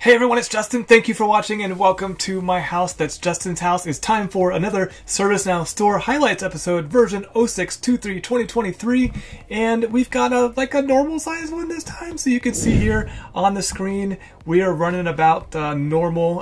Hey everyone, it's Justin. Thank you for watching and welcome to my house. That's Justin's house. It's time for another ServiceNow Store Highlights episode, version 06232023. And we've got a normal size one this time. So you can see here on the screen, we are running about normal.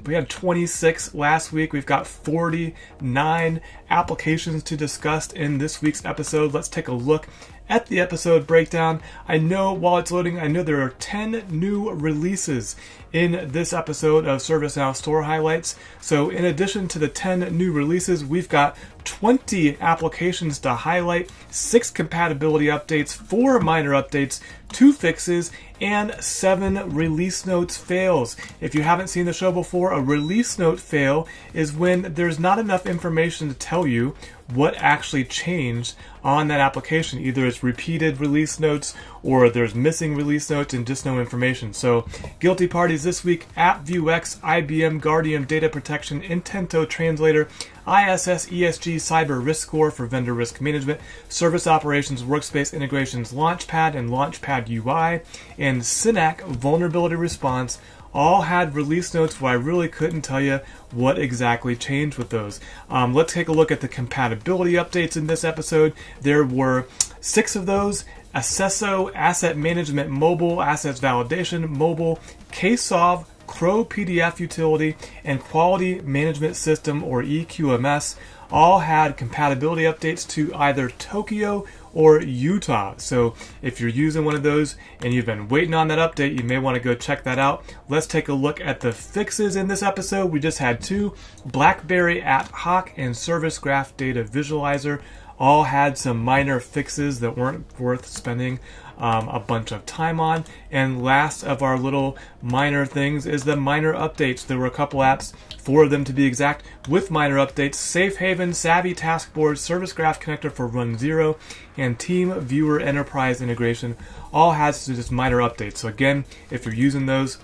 We had 26 last week. We've got 49 applications to discuss in this week's episode. Let's take a look at the episode breakdown. I know while it's loading, I know there are 10 new releases in this episode of ServiceNow Store Highlights. So in addition to the 10 new releases, we've got 20 applications to highlight, 6 compatibility updates, 4 minor updates, 2 fixes, and 7 release notes fails. If you haven't seen the show before, a release note fail is when there's not enough information to tell you what actually changed on that application. Either it's repeated release notes or there's missing release notes and just no information. So guilty parties this week: AppViewX, IBM Guardian Data Protection, Intento Translator, ISS ESG Cyber Risk Score for Vendor Risk Management, Service Operations Workspace Integrations Launchpad and Launchpad UI, and Synac Vulnerability Response all had release notes where I really couldn't tell you what exactly changed with those. Let's take a look at the compatibility updates in this episode. There were 6 of those: Accesso, Asset Management Mobile, Assets Validation Mobile, KSolve, Crow PDF Utility, and Quality Management System, or EQMS, all had compatibility updates to either Tokyo or Utah. So if you're using one of those and you've been waiting on that update, you may want to go check that out. Let's take a look at the fixes in this episode. We just had 2: BlackBerry App Hawk and Service Graph Data Visualizer. All had some minor fixes that weren't worth spending a bunch of time on. And last of our little minor things is the minor updates. There were a couple apps, 4 of them to be exact, with minor updates: Safe Haven, Savvy Taskboard, Service Graph Connector for Run 0, and Team Viewer Enterprise Integration. All has just minor updates. So again, if you're using those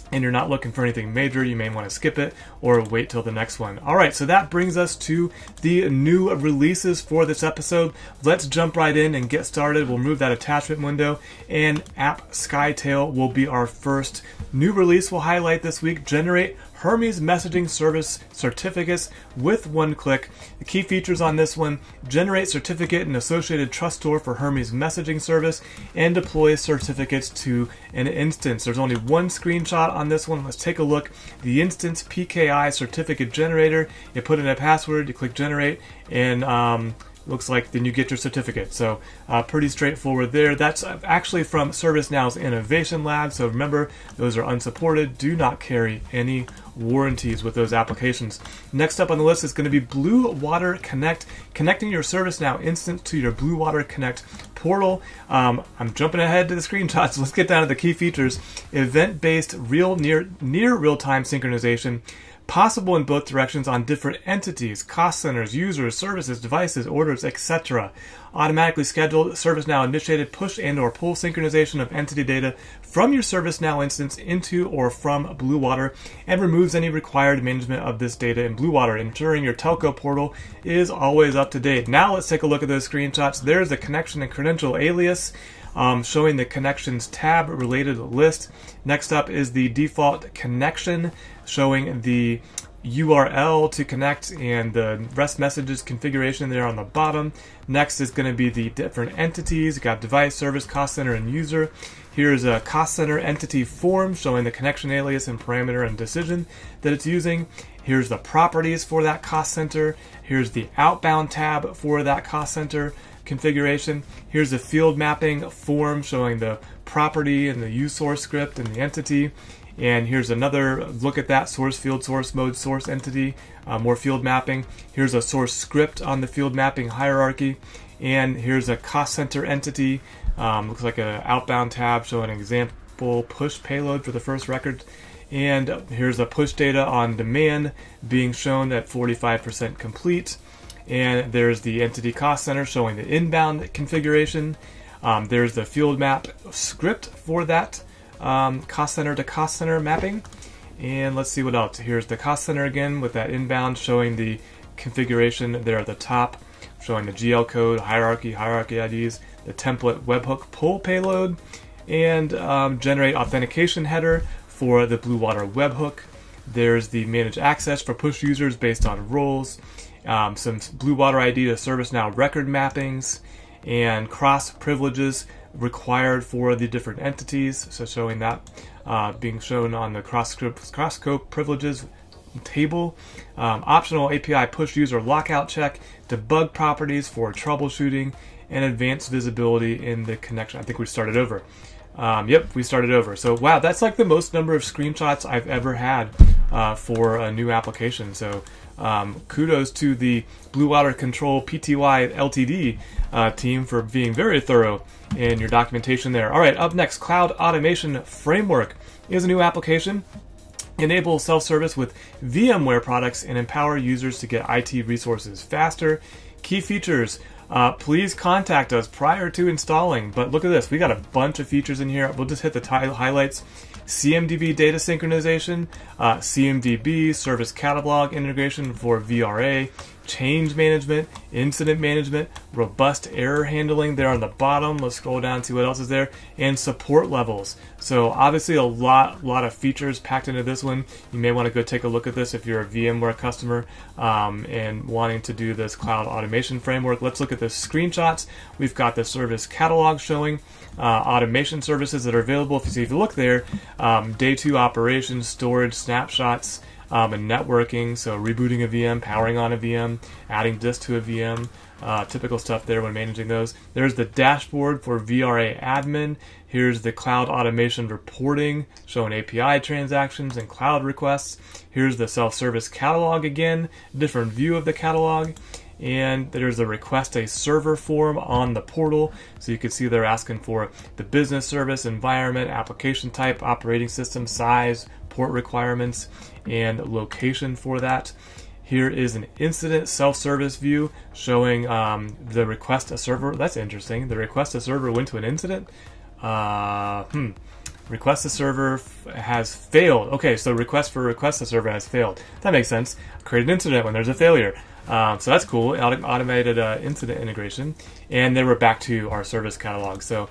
and you're not looking for anything major, you may want to skip it or wait till the next one. Alright, so that brings us to the new releases for this episode. Let's jump right in and get started. We'll move that attachment window, and App Skytale will be our first new release we'll highlight this week. Generate Hermes Messaging Service Certificates with one click. The key features on this one: generate certificate and associated trust store for Hermes Messaging Service, and deploy certificates to an instance. There's only one screenshot on this one. Let's take a look. The instance PKI certificate generator, you put in a password, you click generate, and looks like then you get your certificate. So pretty straightforward there. That's actually from ServiceNow's Innovation Lab. So remember, those are unsupported. Do not carry any warranties with those applications. Next up on the list is going to be Bluewater Connect, connecting your ServiceNow instance to your Bluewater Connect portal. I'm jumping ahead to the screenshots. Let's get down to the key features. Event-based near real-time synchronization, possible in both directions on different entities, cost centers, users, services, devices, orders, etc. Automatically scheduled, ServiceNow initiated push and or pull synchronization of entity data from your ServiceNow instance into or from Bluewater, and removes any required management of this data in Bluewater, ensuring your telco portal is always up to date. Now let's take a look at those screenshots. There's the connection and credential alias, showing the connections tab related list. Next up is the default connection, showing the URL to connect and the REST messages configuration there on the bottom. Next is going to be the different entities. You got device, service, cost center, and user. Here's a cost center entity form showing the connection alias and parameter and decision that it's using. Here's the properties for that cost center. Here's the outbound tab for that cost center configuration. Here's the field mapping form showing the property and the use source script and the entity. And here's another look at that: source field, source mode, source entity, more field mapping. Here's a source script on the field mapping hierarchy. And here's a cost center entity. Looks like an outbound tab showing an example push payload for the first record. And here's a push data on demand being shown at 45% complete. And there's the entity cost center showing the inbound configuration. There's the field map script for that cost center to cost center mapping. And let's see what else. Here's the cost center again with that inbound showing the configuration there at the top, showing the GL code, hierarchy IDs, the template webhook pull payload, and generate authentication header for the Bluewater webhook. There's the manage access for push users based on roles, some Bluewater ID to ServiceNow record mappings, and cross privileges required for the different entities. So showing that being shown on the cross scope privileges table. Optional API push user lockout check, debug properties for troubleshooting, and advanced visibility in the connection. I think we started over. Yep, we started over. So wow, that's like the most number of screenshots I've ever had for a new application. So kudos to the Bluewater Control Pty Ltd team for being very thorough in your documentation there. All right, up next, Cloud Automation Framework is a new application. Enable self-service with VMware products and empower users to get IT resources faster. Key features. Please contact us prior to installing. But look at this. We got a bunch of features in here. We'll just hit the highlights. CMDB data synchronization, CMDB, service catalog integration for VRA, change management, incident management, robust error handling there on the bottom. Let's scroll down and see what else is there, and support levels. So obviously a lot of features packed into this one. You may want to go take a look at this if you're a VMware customer and wanting to do this cloud automation framework. Let's look at the screenshots. We've got the service catalog showing automation services that are available. If you look there, day 2 operations, storage, snapshots, and networking, so rebooting a VM, powering on a VM, adding disk to a VM, typical stuff there when managing those. There's the dashboard for VRA admin. Here's the cloud automation reporting, showing API transactions and cloud requests. Here's the self-service catalog again, different view of the catalog. And there's a request a server form on the portal, so you can see they're asking for the business service, environment, application type, operating system, size, port requirements, and location for that. Here is an incident self-service view showing the request a server. That's interesting. The request a server went to an incident. Request a server has failed. Okay, so request a server has failed. That makes sense. Create an incident when there's a failure. So that's cool. Automated incident integration. And then we're back to our service catalog. So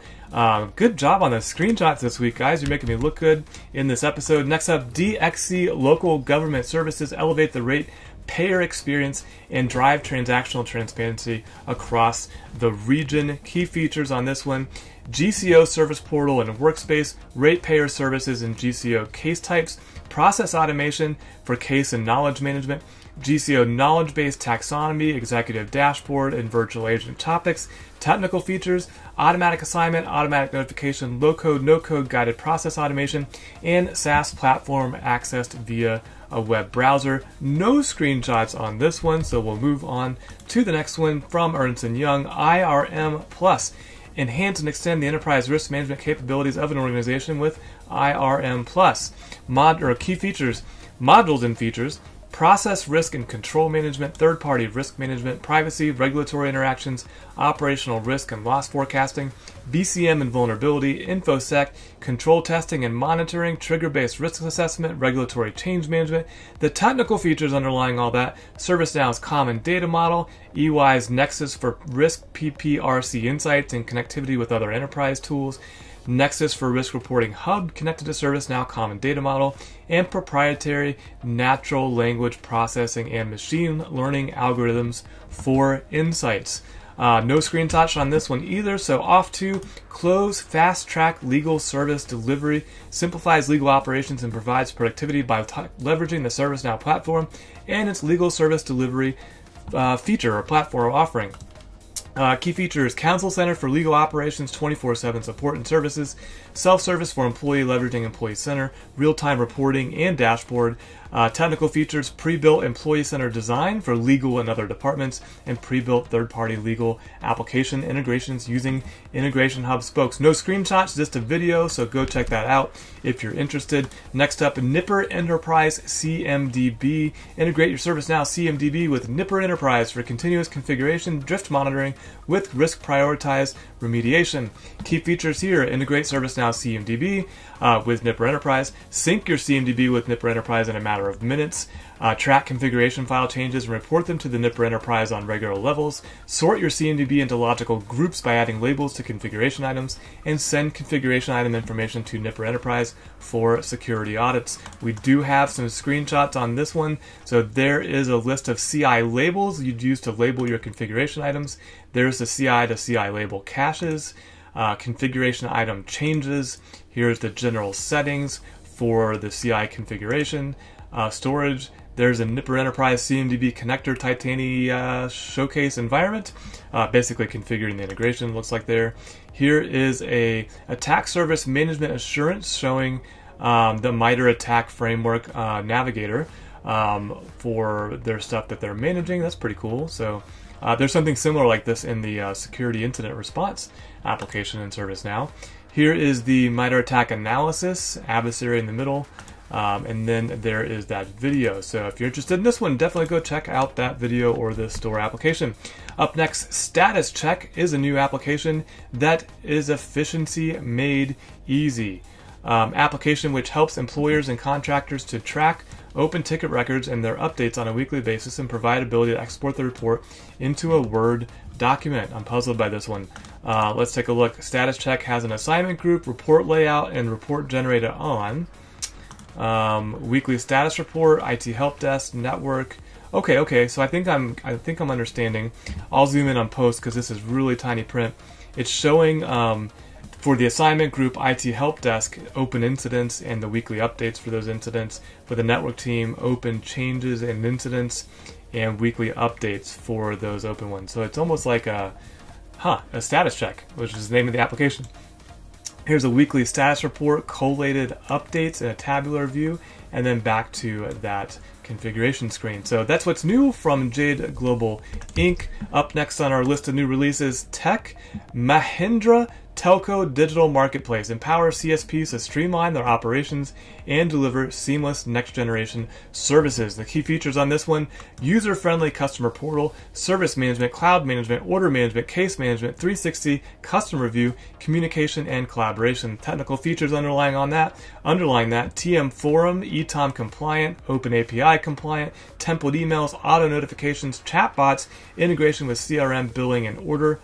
good job on the screenshots this week, guys. You're making me look good in this episode. Next up, DXC Local Government Services elevate the rate payer experience and drive transactional transparency across the region. Key features on this one: GCO service portal and workspace, rate payer services and GCO case types, process automation for case and knowledge management, GCO knowledge-based taxonomy, executive dashboard, and virtual agent topics. Technical features: automatic assignment, automatic notification, low-code, no-code guided process automation, and SaaS platform accessed via a web browser. No screenshots on this one, so we'll move on to the next one from Ernst & Young, IRM Plus. Enhance and extend the enterprise risk management capabilities of an organization with IRM Plus. Key features: modules and features, process risk and control management, third-party risk management, privacy, regulatory interactions, operational risk and loss forecasting, BCM and vulnerability, InfoSec, control testing and monitoring, trigger-based risk assessment, regulatory change management. The technical features underlying all that: ServiceNow's common data model, EY's Nexus for risk PPRC insights and connectivity with other enterprise tools, Nexus for Risk Reporting Hub connected to ServiceNow Common Data Model, and proprietary natural language processing and machine learning algorithms for insights. No screenshots on this one either, so off to Kloves Fast Track Legal Service Delivery. Simplifies legal operations and provides productivity by leveraging the ServiceNow platform and its legal service delivery feature or platform offering. Key features: Counsel Center for Legal Operations, 24/7 support and services, self-service for employee leveraging Employee Center, real-time reporting and dashboard. Technical features: pre-built Employee Center design for legal and other departments, and pre-built third-party legal application integrations using Integration Hub spokes. No screenshots, just a video, so go check that out if you're interested. Next up, Nipper Enterprise CMDB. Integrate your ServiceNow CMDB with Nipper Enterprise for continuous configuration, drift monitoring with risk prioritized remediation. Key features here: integrate ServiceNow ServiceNow CMDB with Nipper Enterprise, sync your CMDB with Nipper Enterprise in a matter of minutes, track configuration file changes and report them to the Nipper Enterprise on regular levels, sort your CMDB into logical groups by adding labels to configuration items, and send configuration item information to Nipper Enterprise for security audits. We do have some screenshots on this one. So there is a list of CI labels you'd use to label your configuration items. There's the CI to CI label caches, configuration item changes. Here's the general settings for the CI configuration, storage. There's a Nipper Enterprise CMDB connector Titania showcase environment, basically configuring the integration, looks like there. Here is a attack service management assurance showing the MITRE attack framework navigator for their stuff that they're managing. That's pretty cool. So there's something similar like this in the security incident response application in ServiceNow. Here is the MITRE attack analysis, adversary in the middle. And then there is that video. So if you're interested in this one, definitely go check out that video or the store application. Up next, Status Check is a new application that is efficiency made easy. Application which helps employers and contractors to track open ticket records and their updates on a weekly basis and provide ability to export the report into a Word document. I'm puzzled by this one. Let's take a look. Status Check has an assignment group, report layout, and report generated on. Weekly status report, IT help desk, network. Okay. So I think I'm understanding. I'll zoom in on post because this is really tiny print. It's showing for the assignment group, IT help desk, open incidents and the weekly updates for those incidents. For the network team, open changes and incidents and weekly updates for those open ones. So it's almost like a status check, which is the name of the application. Here's a weekly status report, collated updates in a tabular view, and then back to that configuration screen. So that's what's new from Jade Global Inc. Up next on our list of new releases, Tech. Mahindra Telco Digital Marketplace empowers CSPs to streamline their operations and deliver seamless next-generation services. The key features on this one: user-friendly customer portal, service management, cloud management, order management, case management, 360, customer view, communication, and collaboration. Technical features underlying that, TM Forum, ETOM compliant, Open API compliant, template emails, auto notifications, chatbots, integration with CRM, billing and order,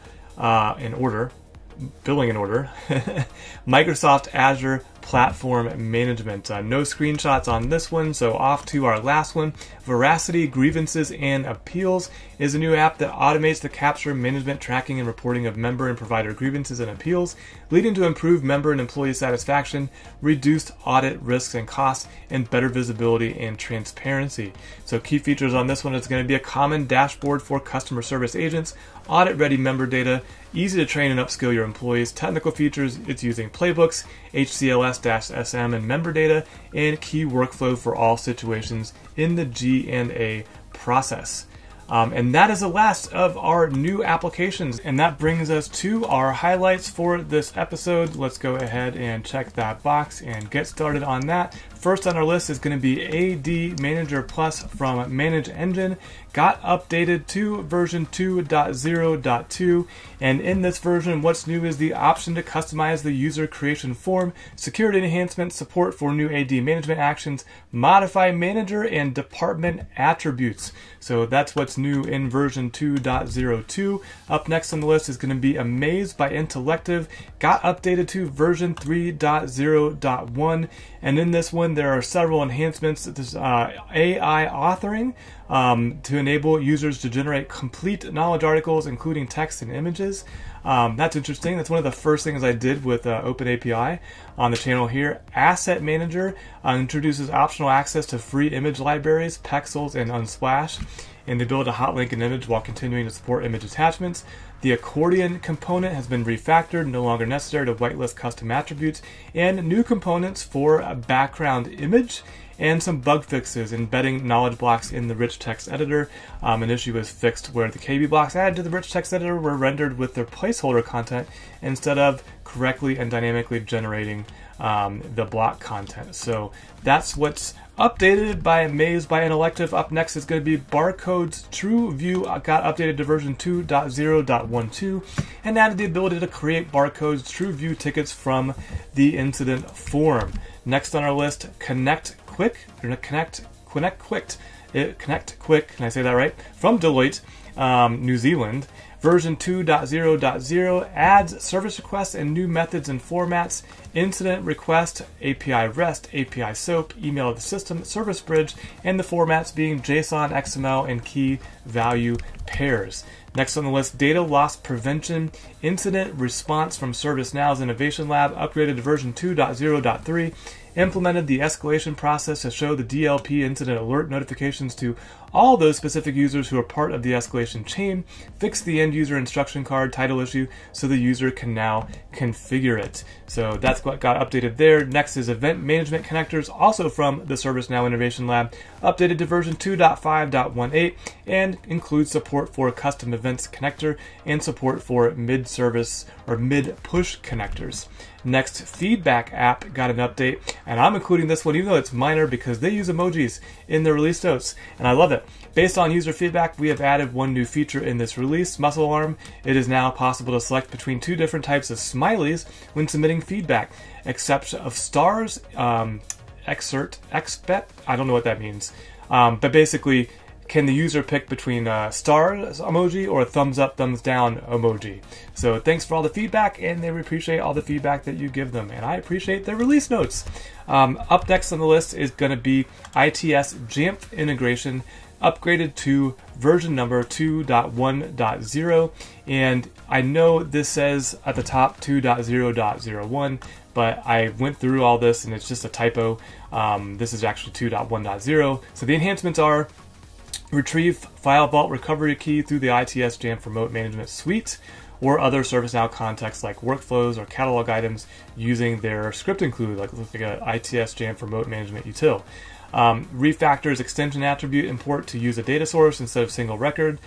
Microsoft Azure Platform Management. No screenshots on this one, so off to our last one. Veracity Grievances and Appeals is a new app that automates the capture, management, tracking, and reporting of member and provider grievances and appeals, leading to improved member and employee satisfaction, reduced audit risks and costs, and better visibility and transparency. So key features on this one is going to be a common dashboard for customer service agents, audit-ready member data, easy to train and upskill your employees. Technical features, it's using playbooks, HCLS-SM and member data, and key workflow for all situations in the G&A process. And that is the last of our new applications. And that brings us to our highlights for this episode. Let's go ahead and check that box and get started on that. First on our list is going to be AD Manager Plus from Manage Engine. Got updated to version 2.0.2, and in this version, what's new is the option to customize the user creation form, security enhancement, support for new AD management actions, modify manager and department attributes. So that's what's new in version 2.0.2. Up next on the list is going to be Amaze by Intellective. Got updated to version 3.0.1, and in this one, there are several enhancements. There's AI authoring to enable users to generate complete knowledge articles, including text and images. That's interesting. That's one of the first things I did with Open API on the channel here. Asset Manager introduces optional access to free image libraries, Pexels, and Unsplash, and the ability to hot link an image while continuing to support image attachments. The accordion component has been refactored, no longer necessary to whitelist custom attributes, and new components for a background image, and some bug fixes, embedding knowledge blocks in the rich text editor. An issue was fixed where the KB blocks added to the rich text editor were rendered with their placeholder content instead of correctly and dynamically generating the block content. So that's what's updated by Amazed by an Elective. Up next is going to be Barcodes True View got updated to version 2.0.12 and added the ability to create barcodes True View tickets from the incident form. Next on our list, Connect Quick, can I say that right? From Deloitte, New Zealand. Version 2.0.0 adds service requests and new methods and formats, incident request, API REST, API SOAP, email of the system, service bridge, and the formats being JSON, XML, and key value pairs. Next on the list, data loss prevention, incident response from ServiceNow's Innovation Lab, upgraded to version 2.0.3, implemented the escalation process to show the DLP incident alert notifications to all those specific users who are part of the escalation chain, fixed the end user instruction card title issue so the user can now configure it. So that's what got updated there. Next is event management connectors, also from the ServiceNow Innovation Lab, updated to version 2.5.18 and includes support for custom events connector and support for mid-service or mid-push connectors. Next, Feedback app got an update, and I'm including this one even though it's minor because they use emojis in the release notes, and I love it. Based on user feedback, we have added one new feature in this release, Muscle Arm. It is now possible to select between two different types of smileys when submitting feedback, except of stars, expect, I don't know what that means, but basically, can the user pick between a stars emoji or a thumbs up, thumbs down emoji? So thanks for all the feedback, and they appreciate all the feedback that you give them, and I appreciate their release notes. Up next on the list is going to be ITS Jamf integration, upgraded to version number 2.1.0, and I know this says at the top 2.0.01, but I went through all this and it's just a typo. This is actually 2.1.0. So the enhancements are retrieve file vault recovery key through the ITS Jamf Remote Management Suite or other ServiceNow contexts like workflows or catalog items using their script include, like an ITS Jamf Remote Management util. Refactors extension attribute import to use a data source instead of single record.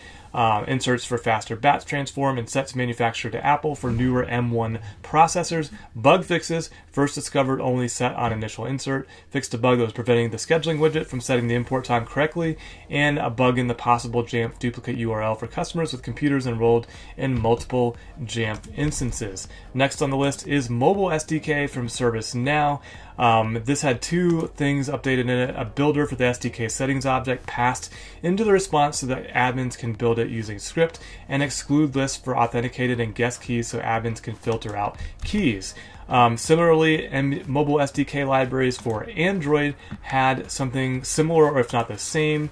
Inserts for faster batch transform and sets manufacturer to Apple for newer M1 processors. Bug fixes, first discovered only set on initial insert. Fixed a bug that was preventing the scheduling widget from setting the import time correctly. And a bug in the possible Jamf duplicate URL for customers with computers enrolled in multiple Jamf instances. Next on the list is Mobile SDK from ServiceNow. This had two things updated in it. A builder for the SDK settings object passed into the response so that admins can build it using script, and exclude lists for authenticated and guest keys so admins can filter out keys. Similarly, mobile SDK libraries for Android had something similar, or if not the same,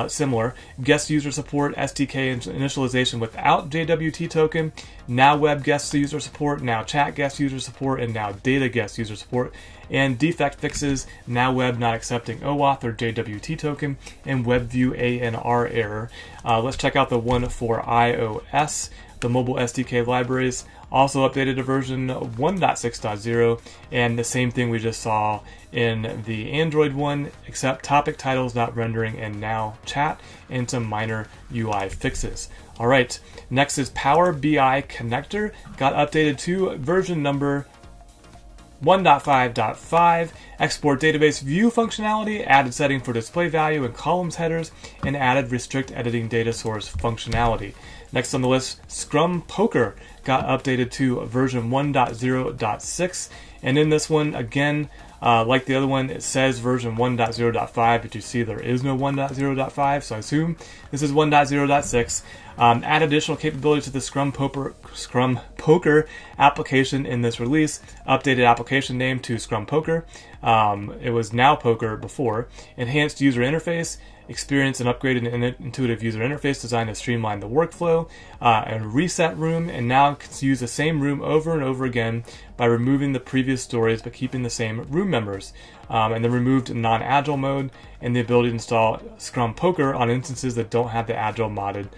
similar. Guest user support, SDK initialization without JWT token, now web guest user support, now chat guest user support, and now data guest user support. And defect fixes, now web not accepting OAuth or JWT token, and WebView ANR error. Let's check out the one for iOS. The mobile SDK libraries also updated to version 1.6.0, and the same thing we just saw in the Android one, except topic titles not rendering and now chat, and some minor UI fixes. All right, next is Power BI Connector, got updated to version number 1.5.5, export database view functionality, added setting for display value and columns headers, and added restrict editing data source functionality. Next on the list, Scrum Poker got updated to version 1.0.6, and in this one, again, like the other one, it says version 1.0.5, but you see there is no 1.0.5, so I assume this is 1.0.6. Add additional capability to the Scrum Poker application in this release. Updated application name to Scrum Poker. It was Now Poker before. Enhanced user interface. Experience and upgraded intuitive user interface designed to streamline the workflow. And reset room, and now can use the same room over and over again by removing the previous stories but keeping the same room members. And then removed non-agile mode and the ability to install Scrum Poker on instances that don't have the agile modded.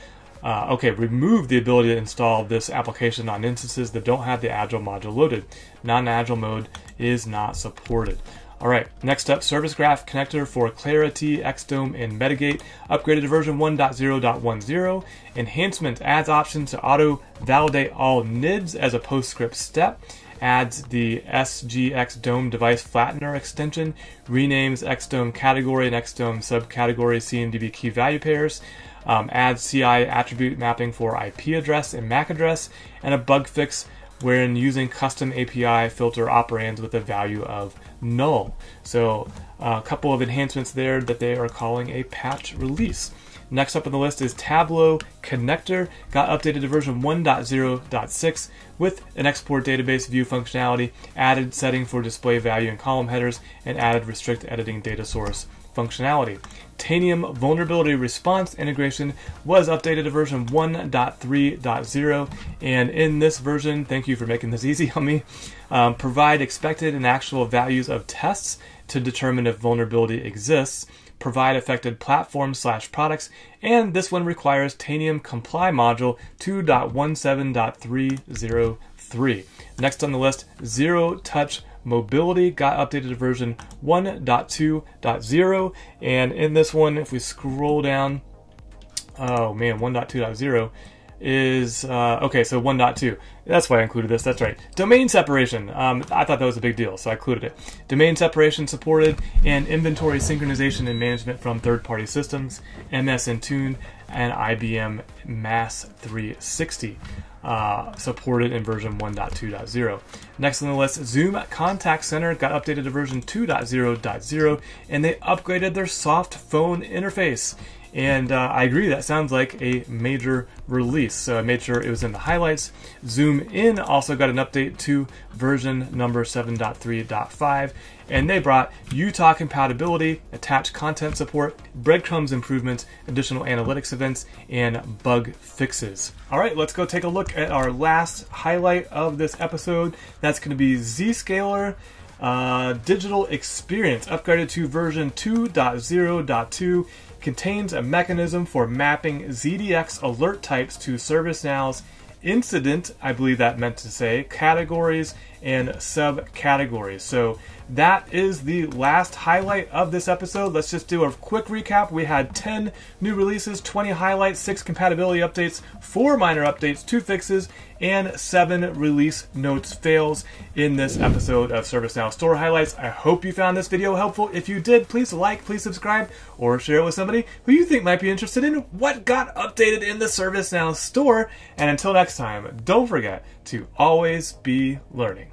Remove the ability to install this application on instances that don't have the agile module loaded. Non-agile mode is not supported. All right, next up, Service Graph Connector for Clarity, XDome, and Metagate, upgraded to version 1.0.10. Enhancement adds options to auto-validate all NIDs as a PostScript step. adds the SGX DOM device flattener extension, renames XDOM category and XDOM subcategory CMDB key value pairs, adds CI attribute mapping for IP address and MAC address, and a bug fix wherein using custom API filter operands with a value of null. So a couple of enhancements there that they are calling a patch release. Next up on the list is Tableau Connector. Got updated to version 1.0.6 with an export database view functionality, added setting for display value and column headers, and added restrict editing data source functionality. Tanium vulnerability response integration was updated to version 1.3.0, and in this version, thank you for making this easy on me, provide expected and actual values of tests to determine if vulnerability exists, provide affected platforms/products, and this one requires Tanium Comply Module 2.17.303. Next on the list, Zero Touch Mobility got updated to version 1.2.0, and in this one, if we scroll down, oh man, 1.2.0 is, okay, so 1.2. That's why I included this, that's right. Domain separation. I thought that was a big deal, so I included it. Domain separation supported, and inventory synchronization and management from third-party systems, MS Intune, and IBM Mass 360. Supported in version 1.2.0. Next on the list, Zoom Contact Center got updated to version 2.0.0, and they upgraded their soft phone interface. And I agree, that sounds like a major release. So I made sure it was in the highlights. Zoom In also got an update to version number 7.3.5. And they brought Utah compatibility, attached content support, breadcrumbs improvements, additional analytics events, and bug fixes. All right, let's go take a look at our last highlight of this episode. That's going to be Zscaler Digital Experience, upgraded to version 2.0.2. Contains a mechanism for mapping ZDX alert types to ServiceNow's incident, I believe that meant to say, categories and subcategories. So that is the last highlight of this episode. Let's just do a quick recap. We had 10 new releases, 20 highlights, 6 compatibility updates, 4 minor updates, 2 fixes, and 7 release notes fails in this episode of ServiceNow Store Highlights. I hope you found this video helpful. If you did, please like, please subscribe, or share it with somebody who you think might be interested in what got updated in the ServiceNow Store. And until next time, don't forget to always be learning.